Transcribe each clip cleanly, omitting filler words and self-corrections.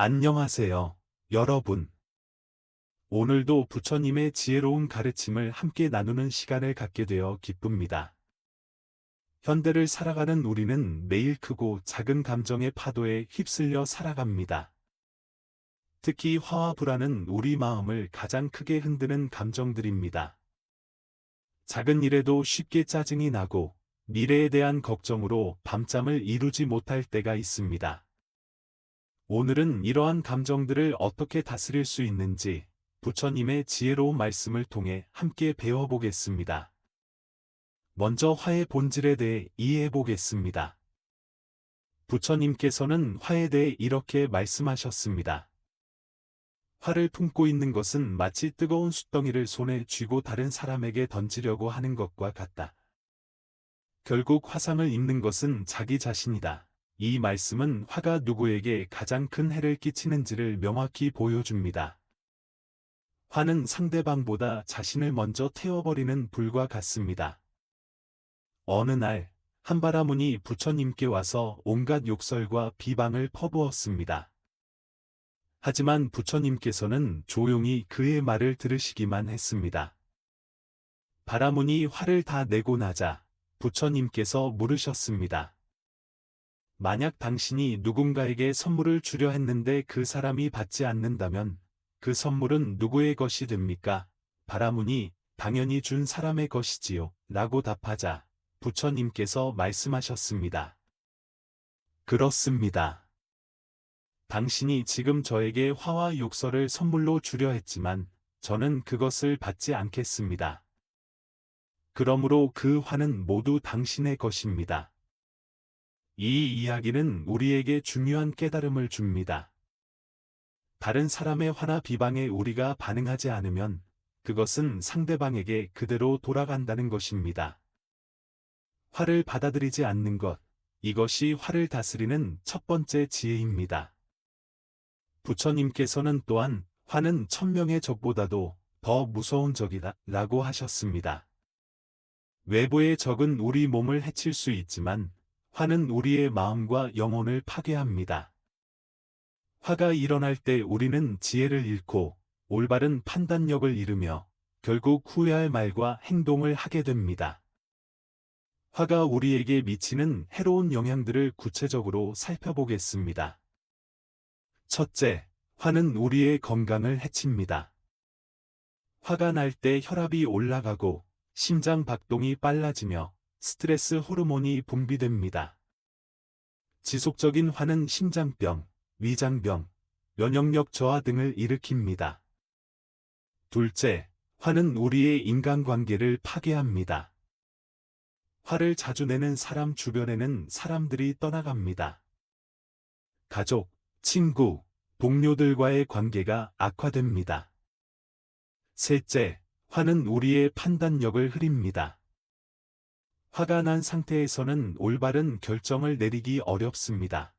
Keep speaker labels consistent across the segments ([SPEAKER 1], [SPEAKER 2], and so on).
[SPEAKER 1] 안녕하세요, 여러분. 오늘도 부처님의 지혜로운 가르침을 함께 나누는 시간을 갖게 되어 기쁩니다. 현대를 살아가는 우리는 매일 크고 작은 감정의 파도에 휩쓸려 살아갑니다. 특히 화와 불안은 우리 마음을 가장 크게 흔드는 감정들입니다. 작은 일에도 쉽게 짜증이 나고 미래에 대한 걱정으로 밤잠을 이루지 못할 때가 있습니다. 오늘은 이러한 감정들을 어떻게 다스릴 수 있는지 부처님의 지혜로운 말씀을 통해 함께 배워보겠습니다. 먼저 화의 본질에 대해 이해해 보겠습니다. 부처님께서는 화에 대해 이렇게 말씀하셨습니다. 화를 품고 있는 것은 마치 뜨거운 숯덩이를 손에 쥐고 다른 사람에게 던지려고 하는 것과 같다. 결국 화상을 입는 것은 자기 자신이다. 이 말씀은 화가 누구에게 가장 큰 해를 끼치는지를 명확히 보여줍니다. 화는 상대방보다 자신을 먼저 태워버리는 불과 같습니다. 어느 날, 한바라문이 부처님께 와서 온갖 욕설과 비방을 퍼부었습니다. 하지만 부처님께서는 조용히 그의 말을 들으시기만 했습니다. 바라문이 화를 다 내고 나자 부처님께서 물으셨습니다. 만약 당신이 누군가에게 선물을 주려 했는데 그 사람이 받지 않는다면 그 선물은 누구의 것이 됩니까? 바라문이 당연히 준 사람의 것이지요. 라고 답하자 부처님께서 말씀하셨습니다. 그렇습니다. 당신이 지금 저에게 화와 욕설을 선물로 주려 했지만 저는 그것을 받지 않겠습니다. 그러므로 그 화는 모두 당신의 것입니다. 이 이야기는 우리에게 중요한 깨달음을 줍니다. 다른 사람의 화나 비방에 우리가 반응하지 않으면 그것은 상대방에게 그대로 돌아간다는 것입니다. 화를 받아들이지 않는 것, 이것이 화를 다스리는 첫 번째 지혜입니다. 부처님께서는 또한 화는 천명의 적보다도 더 무서운 적이다 라고 하셨습니다. 외부의 적은 우리 몸을 해칠 수 있지만 화는 우리의 마음과 영혼을 파괴합니다. 화가 일어날 때 우리는 지혜를 잃고 올바른 판단력을 잃으며 결국 후회할 말과 행동을 하게 됩니다. 화가 우리에게 미치는 해로운 영향들을 구체적으로 살펴보겠습니다. 첫째, 화는 우리의 건강을 해칩니다. 화가 날 때 혈압이 올라가고 심장 박동이 빨라지며 스트레스 호르몬이 분비됩니다. 지속적인 화는 심장병, 위장병, 면역력 저하 등을 일으킵니다. 둘째, 화는 우리의 인간관계를 파괴합니다. 화를 자주 내는 사람 주변에는 사람들이 떠나갑니다. 가족, 친구, 동료들과의 관계가 악화됩니다. 셋째, 화는 우리의 판단력을 흐립니다. 화가 난 상태에서는 올바른 결정을 내리기 어렵습니다.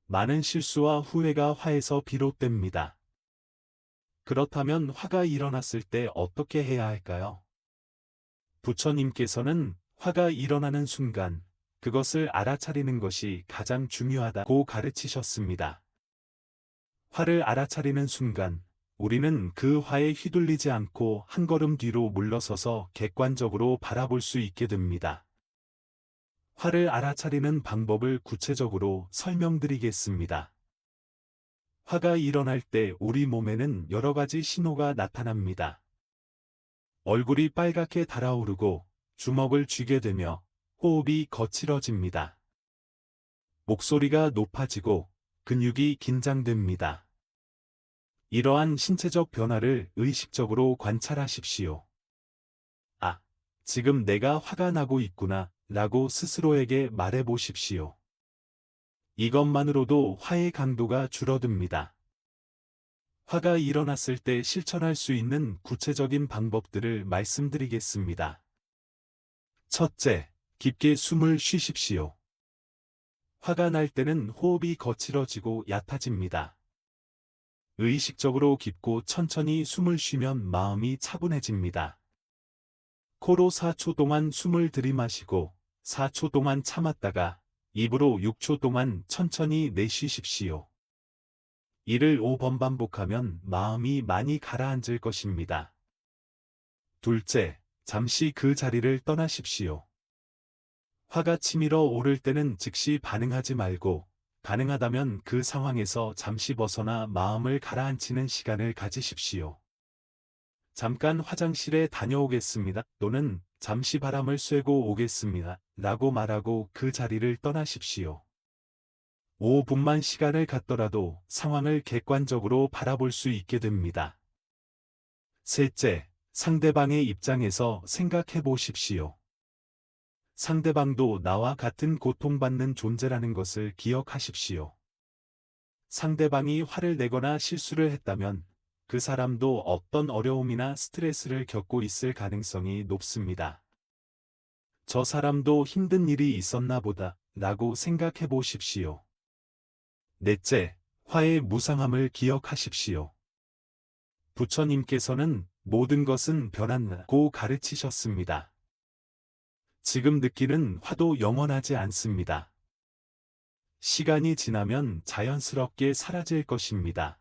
[SPEAKER 1] 많은 실수와 후회가 화에서 비롯됩니다. 그렇다면 화가 일어났을 때 어떻게 해야 할까요? 부처님께서는 화가 일어나는 순간 그것을 알아차리는 것이 가장 중요하다고 가르치셨습니다. 화를 알아차리는 순간 우리는 그 화에 휘둘리지 않고 한 걸음 뒤로 물러서서 객관적으로 바라볼 수 있게 됩니다. 화를 알아차리는 방법을 구체적으로 설명드리겠습니다. 화가 일어날 때 우리 몸에는 여러 가지 신호가 나타납니다. 얼굴이 빨갛게 달아오르고 주먹을 쥐게 되며 호흡이 거칠어집니다. 목소리가 높아지고 근육이 긴장됩니다. 이러한 신체적 변화를 의식적으로 관찰하십시오. 아, 지금 내가 화가 나고 있구나 라고 스스로에게 말해보십시오. 이것만으로도 화의 강도가 줄어듭니다. 화가 일어났을 때 실천할 수 있는 구체적인 방법들을 말씀드리겠습니다. 첫째, 깊게 숨을 쉬십시오. 화가 날 때는 호흡이 거칠어지고 얕아집니다. 의식적으로 깊고 천천히 숨을 쉬면 마음이 차분해집니다. 코로 4초 동안 숨을 들이마시고 4초 동안 참았다가 입으로 6초 동안 천천히 내쉬십시오. 이를 5번 반복하면 마음이 많이 가라앉을 것입니다. 둘째, 잠시 그 자리를 떠나십시오. 화가 치밀어 오를 때는 즉시 반응하지 말고 가능하다면 그 상황에서 잠시 벗어나 마음을 가라앉히는 시간을 가지십시오. 잠깐 화장실에 다녀오겠습니다. 또는 잠시 바람을 쐬고 오겠습니다. 라고 말하고 그 자리를 떠나십시오. 5분만 시간을 갖더라도 상황을 객관적으로 바라볼 수 있게 됩니다. 셋째, 상대방의 입장에서 생각해 보십시오. 상대방도 나와 같은 고통받는 존재라는 것을 기억하십시오. 상대방이 화를 내거나 실수를 했다면 그 사람도 어떤 어려움이나 스트레스를 겪고 있을 가능성이 높습니다. 저 사람도 힘든 일이 있었나 보다 라고 생각해 보십시오. 넷째, 화의 무상함을 기억하십시오. 부처님께서는 모든 것은 변한다고 가르치셨습니다. 지금 느끼는 화도 영원하지 않습니다. 시간이 지나면 자연스럽게 사라질 것입니다.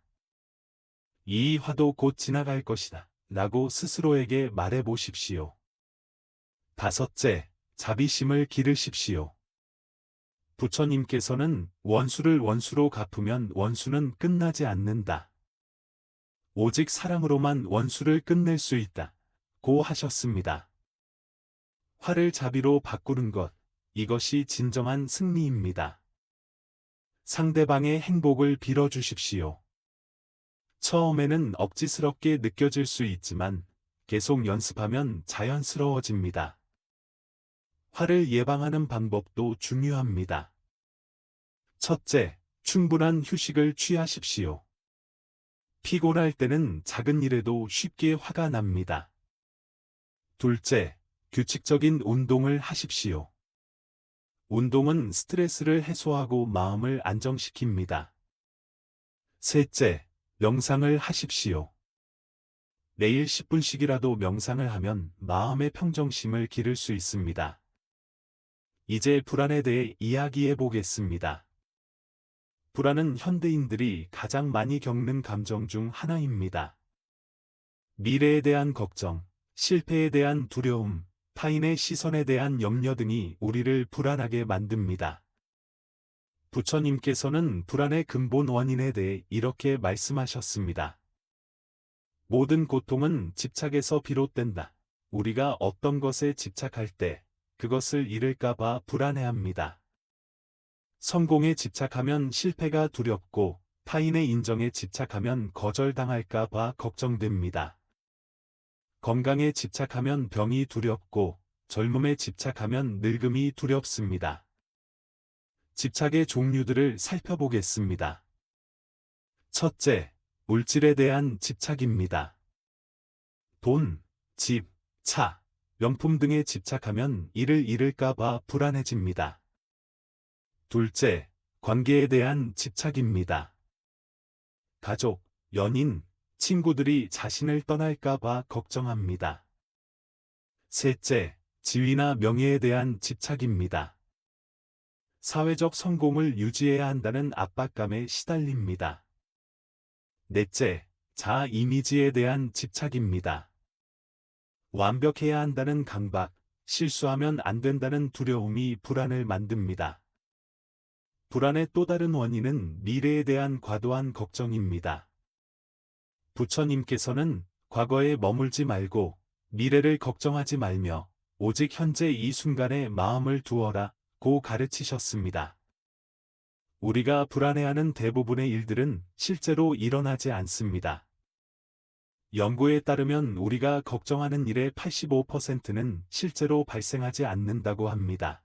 [SPEAKER 1] 이 화도 곧 지나갈 것이다 라고 스스로에게 말해 보십시오. 다섯째, 자비심을 기르십시오. 부처님께서는 원수를 원수로 갚으면 원수는 끝나지 않는다. 오직 사랑으로만 원수를 끝낼 수 있다. 고 하셨습니다. 화를 자비로 바꾸는 것, 이것이 진정한 승리입니다. 상대방의 행복을 빌어주십시오. 처음에는 억지스럽게 느껴질 수 있지만 계속 연습하면 자연스러워집니다. 화를 예방하는 방법도 중요합니다. 첫째, 충분한 휴식을 취하십시오. 피곤할 때는 작은 일에도 쉽게 화가 납니다. 둘째, 규칙적인 운동을 하십시오. 운동은 스트레스를 해소하고 마음을 안정시킵니다. 셋째, 명상을 하십시오. 매일 10분씩이라도 명상을 하면 마음의 평정심을 기를 수 있습니다. 이제 불안에 대해 이야기해 보겠습니다. 불안은 현대인들이 가장 많이 겪는 감정 중 하나입니다. 미래에 대한 걱정, 실패에 대한 두려움, 타인의 시선에 대한 염려 등이 우리를 불안하게 만듭니다. 부처님께서는 불안의 근본 원인에 대해 이렇게 말씀하셨습니다. 모든 고통은 집착에서 비롯된다. 우리가 어떤 것에 집착할 때 그것을 잃을까봐 불안해합니다. 성공에 집착하면 실패가 두렵고 타인의 인정에 집착하면 거절당할까봐 걱정됩니다. 건강에 집착하면 병이 두렵고 젊음에 집착하면 늙음이 두렵습니다. 집착의 종류들을 살펴보겠습니다. 첫째, 물질에 대한 집착입니다. 돈, 집, 차, 명품 등에 집착하면 이를 잃을까봐 불안해집니다. 둘째, 관계에 대한 집착입니다. 가족, 연인, 친구들이 자신을 떠날까봐 걱정합니다. 셋째, 지위나 명예에 대한 집착입니다. 사회적 성공을 유지해야 한다는 압박감에 시달립니다. 넷째, 자아 이미지에 대한 집착입니다. 완벽해야 한다는 강박, 실수하면 안 된다는 두려움이 불안을 만듭니다. 불안의 또 다른 원인은 미래에 대한 과도한 걱정입니다. 부처님께서는 과거에 머물지 말고 미래를 걱정하지 말며 오직 현재 이 순간에 마음을 두어라 고 가르치셨습니다. 우리가 불안해하는 대부분의 일들은 실제로 일어나지 않습니다. 연구에 따르면 우리가 걱정하는 일의 85%는 실제로 발생하지 않는다고 합니다.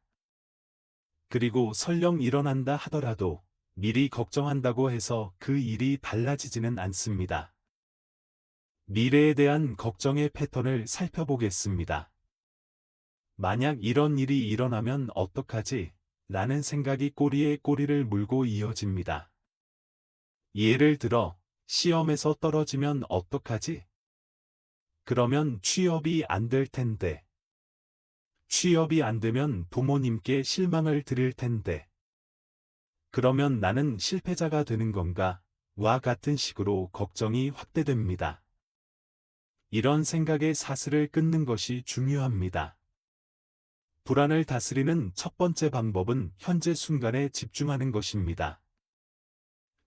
[SPEAKER 1] 그리고 설령 일어난다 하더라도 미리 걱정한다고 해서 그 일이 달라지지는 않습니다. 미래에 대한 걱정의 패턴을 살펴보겠습니다. 만약 이런 일이 일어나면 어떡하지? 라는 생각이 꼬리에 꼬리를 물고 이어집니다. 예를 들어, 시험에서 떨어지면 어떡하지? 그러면 취업이 안 될 텐데. 취업이 안 되면 부모님께 실망을 드릴 텐데. 그러면 나는 실패자가 되는 건가? 와 같은 식으로 걱정이 확대됩니다. 이런 생각의 사슬을 끊는 것이 중요합니다. 불안을 다스리는 첫 번째 방법은 현재 순간에 집중하는 것입니다.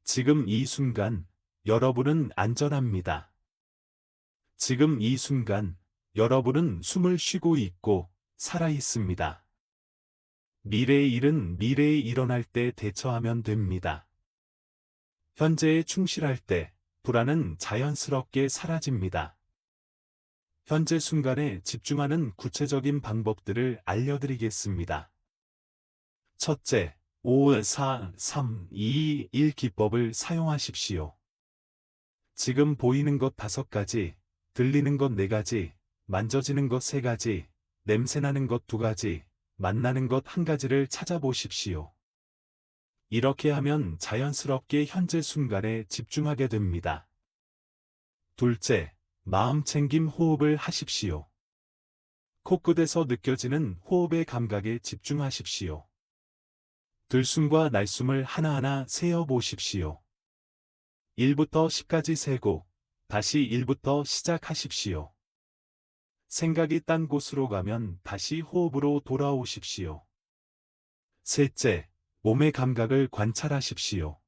[SPEAKER 1] 지금 이 순간, 여러분은 안전합니다. 지금 이 순간, 여러분은 숨을 쉬고 있고, 살아 있습니다. 미래의 일은 미래에 일어날 때 대처하면 됩니다. 현재에 충실할 때, 불안은 자연스럽게 사라집니다. 현재 순간에 집중하는 구체적인 방법들을 알려드리겠습니다. 첫째, 5, 4, 3, 2, 1 기법을 사용하십시오. 지금 보이는 것 5가지, 들리는 것 4가지, 만져지는 것 3가지, 냄새나는 것 2가지, 만나는 것 1가지를 찾아보십시오. 이렇게 하면 자연스럽게 현재 순간에 집중하게 됩니다. 둘째, 마음챙김 호흡을 하십시오. 코끝에서 느껴지는 호흡의 감각에 집중하십시오. 들숨과 날숨을 하나하나 세어보십시오. 1부터 10까지 세고 다시 1부터 시작하십시오. 생각이 딴 곳으로 가면 다시 호흡으로 돌아오십시오. 셋째, 몸의 감각을 관찰하십시오.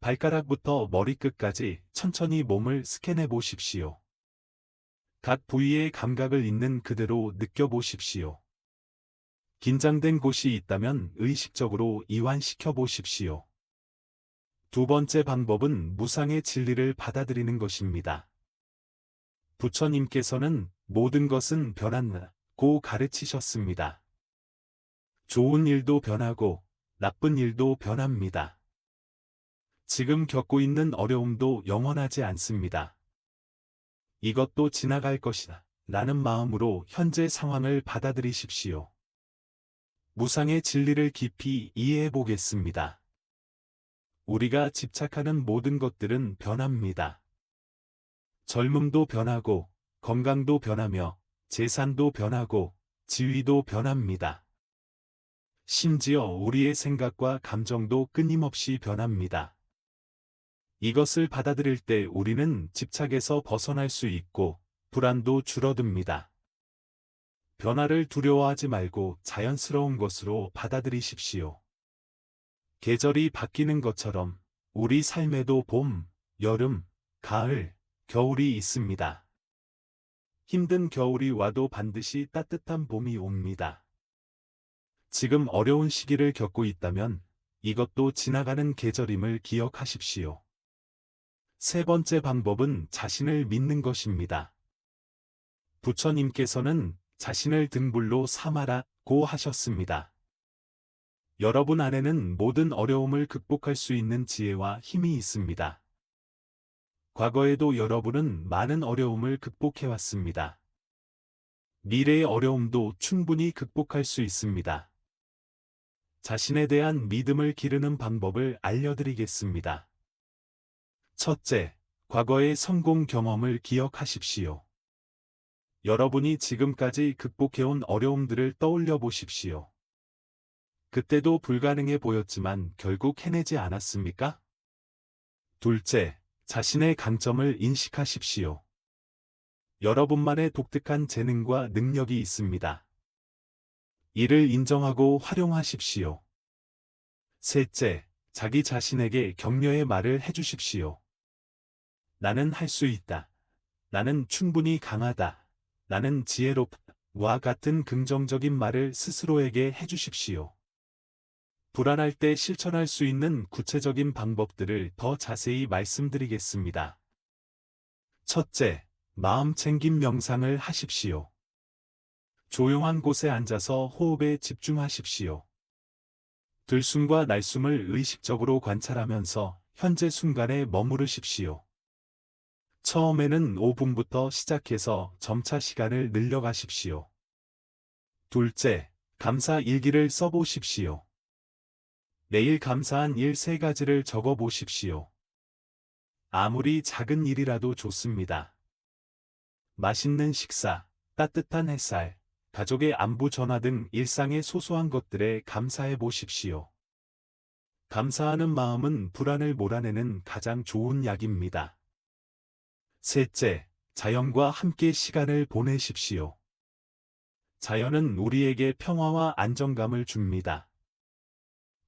[SPEAKER 1] 발가락부터 머리끝까지 천천히 몸을 스캔해 보십시오. 각 부위의 감각을 있는 그대로 느껴보십시오. 긴장된 곳이 있다면 의식적으로 이완시켜 보십시오. 두 번째 방법은 무상의 진리를 받아들이는 것입니다. 부처님께서는 모든 것은 변한다고 가르치셨습니다. 좋은 일도 변하고 나쁜 일도 변합니다. 지금 겪고 있는 어려움도 영원하지 않습니다. 이것도 지나갈 것이다 라는 마음으로 현재 상황을 받아들이십시오. 무상의 진리를 깊이 이해해 보겠습니다. 우리가 집착하는 모든 것들은 변합니다. 젊음도 변하고, 건강도 변하며, 재산도 변하고, 지위도 변합니다. 심지어 우리의 생각과 감정도 끊임없이 변합니다. 이것을 받아들일 때 우리는 집착에서 벗어날 수 있고, 불안도 줄어듭니다. 변화를 두려워하지 말고 자연스러운 것으로 받아들이십시오. 계절이 바뀌는 것처럼 우리 삶에도 봄, 여름, 가을, 겨울이 있습니다. 힘든 겨울이 와도 반드시 따뜻한 봄이 옵니다. 지금 어려운 시기를 겪고 있다면 이것도 지나가는 계절임을 기억하십시오. 세 번째 방법은 자신을 믿는 것입니다. 부처님께서는 자신을 등불로 삼아라고 하셨습니다. 여러분 안에는 모든 어려움을 극복할 수 있는 지혜와 힘이 있습니다. 과거에도 여러분은 많은 어려움을 극복해왔습니다. 미래의 어려움도 충분히 극복할 수 있습니다. 자신에 대한 믿음을 기르는 방법을 알려드리겠습니다. 첫째, 과거의 성공 경험을 기억하십시오. 여러분이 지금까지 극복해온 어려움들을 떠올려 보십시오. 그때도 불가능해 보였지만 결국 해내지 않았습니까? 둘째, 자신의 강점을 인식하십시오. 여러분만의 독특한 재능과 능력이 있습니다. 이를 인정하고 활용하십시오. 셋째, 자기 자신에게 격려의 말을 해주십시오. 나는 할 수 있다. 나는 충분히 강하다. 나는 지혜롭다와 같은 긍정적인 말을 스스로에게 해주십시오. 불안할 때 실천할 수 있는 구체적인 방법들을 더 자세히 말씀드리겠습니다. 첫째, 마음챙김 명상을 하십시오. 조용한 곳에 앉아서 호흡에 집중하십시오. 들숨과 날숨을 의식적으로 관찰하면서 현재 순간에 머무르십시오. 처음에는 5분부터 시작해서 점차 시간을 늘려가십시오. 둘째, 감사 일기를 써보십시오. 내일 감사한 일 3가지를 적어보십시오. 아무리 작은 일이라도 좋습니다. 맛있는 식사, 따뜻한 햇살, 가족의 안부 전화 등 일상의 소소한 것들에 감사해 보십시오. 감사하는 마음은 불안을 몰아내는 가장 좋은 약입니다. 셋째, 자연과 함께 시간을 보내십시오. 자연은 우리에게 평화와 안정감을 줍니다.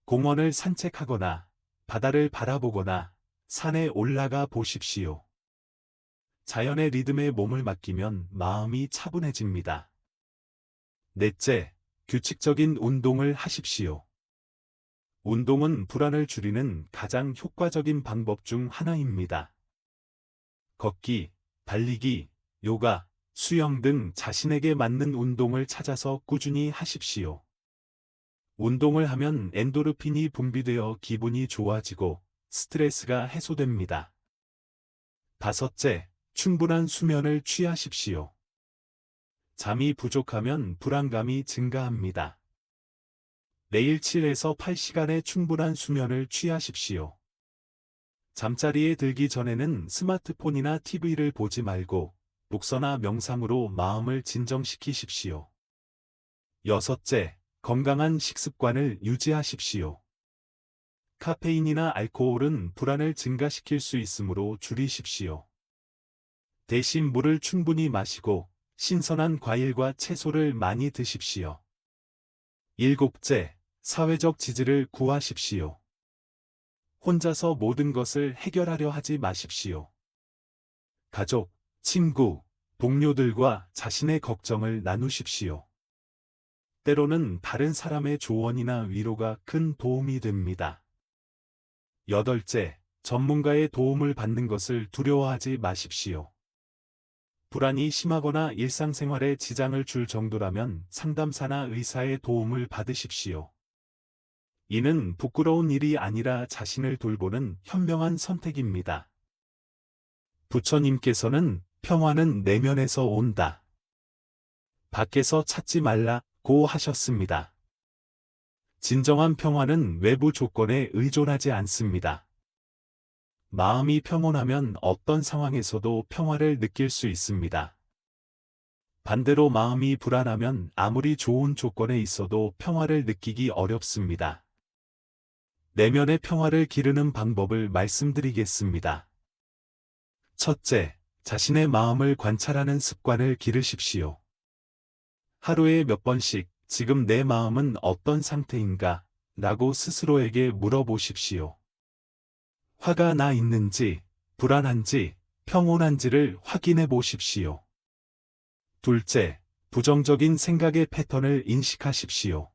[SPEAKER 1] 공원을 산책하거나 바다를 바라보거나 산에 올라가 보십시오. 자연의 리듬에 몸을 맡기면 마음이 차분해집니다. 넷째, 규칙적인 운동을 하십시오. 운동은 불안을 줄이는 가장 효과적인 방법 중 하나입니다. 걷기, 달리기, 요가, 수영 등 자신에게 맞는 운동을 찾아서 꾸준히 하십시오. 운동을 하면 엔도르핀이 분비되어 기분이 좋아지고 스트레스가 해소됩니다. 다섯째, 충분한 수면을 취하십시오. 잠이 부족하면 불안감이 증가합니다. 매일 7에서 8시간의 충분한 수면을 취하십시오. 잠자리에 들기 전에는 스마트폰이나 TV를 보지 말고 독서나 명상으로 마음을 진정시키십시오. 여섯째, 건강한 식습관을 유지하십시오. 카페인이나 알코올은 불안을 증가시킬 수 있으므로 줄이십시오. 대신 물을 충분히 마시고 신선한 과일과 채소를 많이 드십시오. 일곱째, 사회적 지지를 구하십시오. 혼자서 모든 것을 해결하려 하지 마십시오. 가족, 친구, 동료들과 자신의 걱정을 나누십시오. 때로는 다른 사람의 조언이나 위로가 큰 도움이 됩니다. 여덟째, 전문가의 도움을 받는 것을 두려워하지 마십시오. 불안이 심하거나 일상생활에 지장을 줄 정도라면 상담사나 의사의 도움을 받으십시오. 이는 부끄러운 일이 아니라 자신을 돌보는 현명한 선택입니다. 부처님께서는 평화는 내면에서 온다. 밖에서 찾지 말라고 하셨습니다. 진정한 평화는 외부 조건에 의존하지 않습니다. 마음이 평온하면 어떤 상황에서도 평화를 느낄 수 있습니다. 반대로 마음이 불안하면 아무리 좋은 조건에 있어도 평화를 느끼기 어렵습니다. 내면의 평화를 기르는 방법을 말씀드리겠습니다. 첫째, 자신의 마음을 관찰하는 습관을 기르십시오. 하루에 몇 번씩 지금 내 마음은 어떤 상태인가? 라고 스스로에게 물어보십시오. 화가 나 있는지, 불안한지, 평온한지를 확인해 보십시오. 둘째, 부정적인 생각의 패턴을 인식하십시오.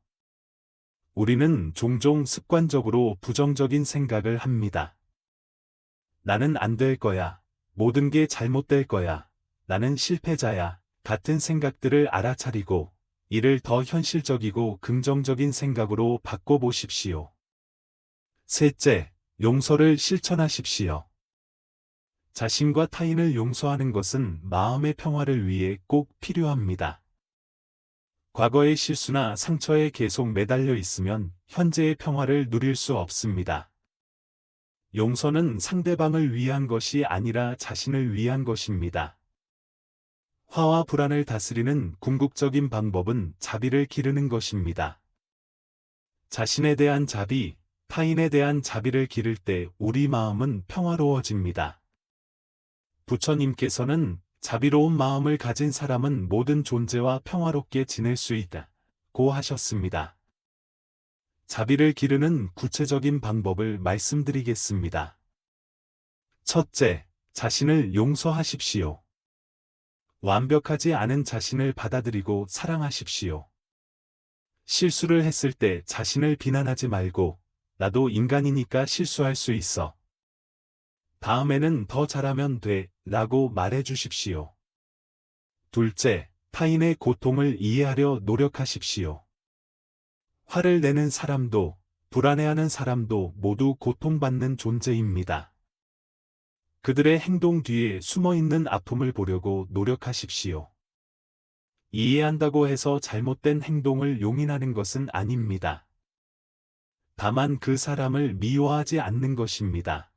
[SPEAKER 1] 우리는 종종 습관적으로 부정적인 생각을 합니다. 나는 안 될 거야. 모든 게 잘못될 거야. 나는 실패자야. 같은 생각들을 알아차리고 이를 더 현실적이고 긍정적인 생각으로 바꿔보십시오. 셋째, 용서를 실천하십시오. 자신과 타인을 용서하는 것은 마음의 평화를 위해 꼭 필요합니다. 과거의 실수나 상처에 계속 매달려 있으면 현재의 평화를 누릴 수 없습니다. 용서는 상대방을 위한 것이 아니라 자신을 위한 것입니다. 화와 불안을 다스리는 궁극적인 방법은 자비를 기르는 것입니다. 자신에 대한 자비, 타인에 대한 자비를 기를 때 우리 마음은 평화로워집니다. 부처님께서는 자비로운 마음을 가진 사람은 모든 존재와 평화롭게 지낼 수 있다고 하셨습니다. 자비를 기르는 구체적인 방법을 말씀드리겠습니다. 첫째, 자신을 용서하십시오. 완벽하지 않은 자신을 받아들이고 사랑하십시오. 실수를 했을 때 자신을 비난하지 말고 나도 인간이니까 실수할 수 있어. 다음에는 더 잘하면 돼 라고 말해 주십시오. 둘째, 타인의 고통을 이해하려 노력하십시오. 화를 내는 사람도 불안해하는 사람도 모두 고통받는 존재입니다. 그들의 행동 뒤에 숨어있는 아픔을 보려고 노력하십시오. 이해한다고 해서 잘못된 행동을 용인하는 것은 아닙니다. 다만 그 사람을 미워하지 않는 것입니다.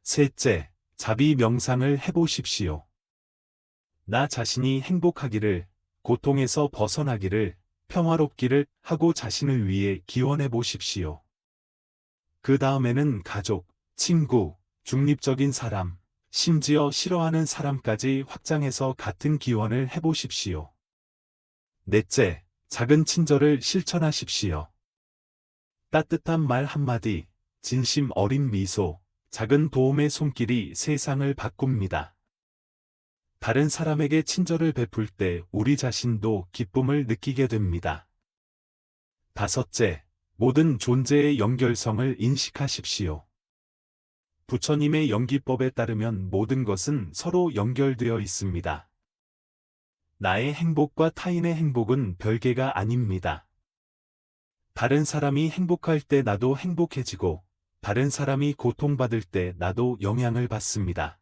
[SPEAKER 1] 셋째, 자비 명상을 해보십시오. 나 자신이 행복하기를, 고통에서 벗어나기를, 평화롭기를 하고 자신을 위해 기원해 보십시오. 그 다음에는 가족, 친구, 중립적인 사람, 심지어 싫어하는 사람까지 확장해서 같은 기원을 해보십시오. 넷째, 작은 친절을 실천하십시오. 따뜻한 말 한마디, 진심 어린 미소, 작은 도움의 손길이 세상을 바꿉니다. 다른 사람에게 친절을 베풀 때 우리 자신도 기쁨을 느끼게 됩니다. 다섯째, 모든 존재의 연결성을 인식하십시오. 부처님의 연기법에 따르면 모든 것은 서로 연결되어 있습니다. 나의 행복과 타인의 행복은 별개가 아닙니다. 다른 사람이 행복할 때 나도 행복해지고, 다른 사람이 고통받을 때 나도 영향을 받습니다.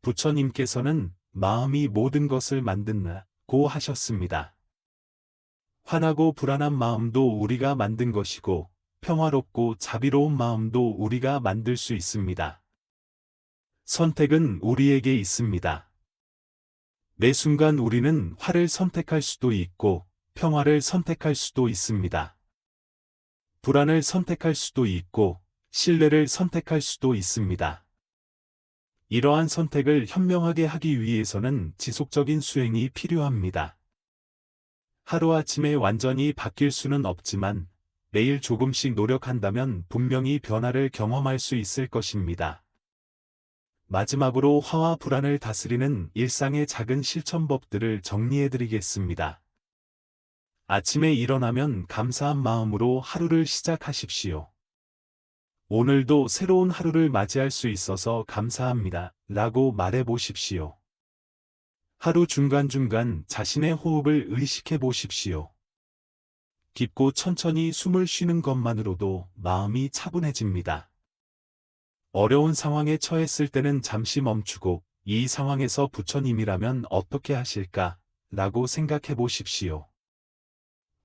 [SPEAKER 1] 부처님께서는 마음이 모든 것을 만든다고 하셨습니다. 화나고 불안한 마음도 우리가 만든 것이고, 평화롭고 자비로운 마음도 우리가 만들 수 있습니다. 선택은 우리에게 있습니다. 매 순간 우리는 화를 선택할 수도 있고, 평화를 선택할 수도 있습니다. 불안을 선택할 수도 있고, 신뢰를 선택할 수도 있습니다. 이러한 선택을 현명하게 하기 위해서는 지속적인 수행이 필요합니다. 하루아침에 완전히 바뀔 수는 없지만, 매일 조금씩 노력한다면 분명히 변화를 경험할 수 있을 것입니다. 마지막으로 화와 불안을 다스리는 일상의 작은 실천법들을 정리해드리겠습니다. 아침에 일어나면 감사한 마음으로 하루를 시작하십시오. 오늘도 새로운 하루를 맞이할 수 있어서 감사합니다. 라고 말해보십시오. 하루 중간중간 자신의 호흡을 의식해 보십시오. 깊고 천천히 숨을 쉬는 것만으로도 마음이 차분해집니다. 어려운 상황에 처했을 때는 잠시 멈추고 이 상황에서 부처님이라면 어떻게 하실까? 라고 생각해 보십시오.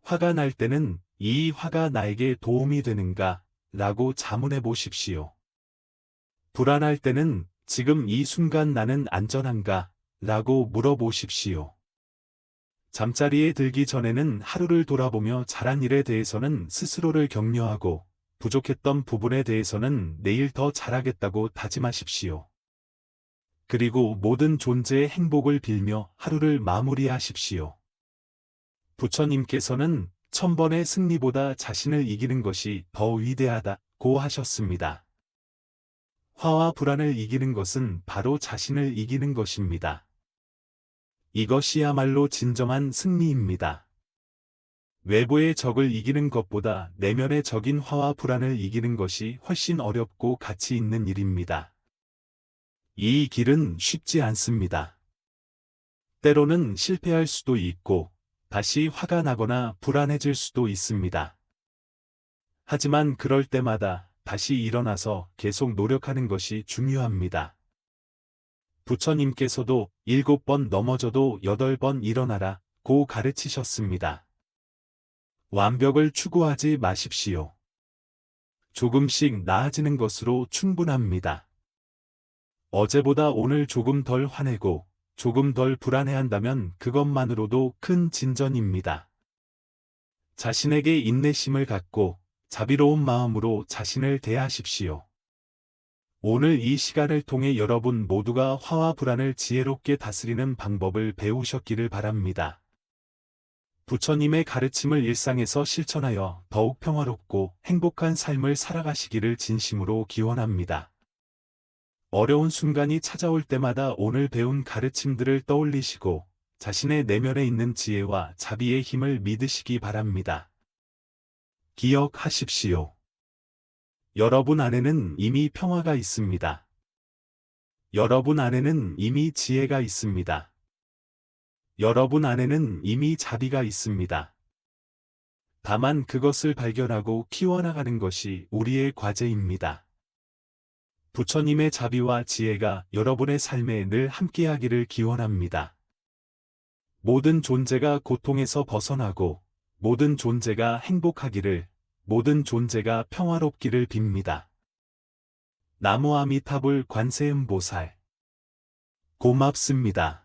[SPEAKER 1] 화가 날 때는 이 화가 나에게 도움이 되는가? 라고 자문해 보십시오. 불안할 때는 지금 이 순간 나는 안전한가? 라고 물어보십시오. 잠자리에 들기 전에는 하루를 돌아보며 잘한 일에 대해서는 스스로를 격려하고 부족했던 부분에 대해서는 내일 더 잘하겠다고 다짐하십시오. 그리고 모든 존재의 행복을 빌며 하루를 마무리하십시오. 부처님께서는 1000번의 승리보다 자신을 이기는 것이 더 위대하다고 하셨습니다. 화와 불안을 이기는 것은 바로 자신을 이기는 것입니다. 이것이야말로 진정한 승리입니다. 외부의 적을 이기는 것보다 내면의 적인 화와 불안을 이기는 것이 훨씬 어렵고 가치 있는 일입니다. 이 길은 쉽지 않습니다. 때로는 실패할 수도 있고, 다시 화가 나거나 불안해질 수도 있습니다. 하지만 그럴 때마다 다시 일어나서 계속 노력하는 것이 중요합니다. 부처님께서도 7번 넘어져도 8번 일어나라 고 가르치셨습니다. 완벽을 추구하지 마십시오. 조금씩 나아지는 것으로 충분합니다. 어제보다 오늘 조금 덜 화내고 조금 덜 불안해한다면 그것만으로도 큰 진전입니다. 자신에게 인내심을 갖고 자비로운 마음으로 자신을 대하십시오. 오늘 이 시간을 통해 여러분 모두가 화와 불안을 지혜롭게 다스리는 방법을 배우셨기를 바랍니다. 부처님의 가르침을 일상에서 실천하여 더욱 평화롭고 행복한 삶을 살아가시기를 진심으로 기원합니다. 어려운 순간이 찾아올 때마다 오늘 배운 가르침들을 떠올리시고 자신의 내면에 있는 지혜와 자비의 힘을 믿으시기 바랍니다. 기억하십시오. 여러분 안에는 이미 평화가 있습니다. 여러분 안에는 이미 지혜가 있습니다. 여러분 안에는 이미 자비가 있습니다. 다만 그것을 발견하고 키워나가는 것이 우리의 과제입니다. 부처님의 자비와 지혜가 여러분의 삶에 늘 함께하기를 기원합니다. 모든 존재가 고통에서 벗어나고 모든 존재가 행복하기를, 모든 존재가 평화롭기를 빕니다. 나무 아미타불 관세음보살. 고맙습니다.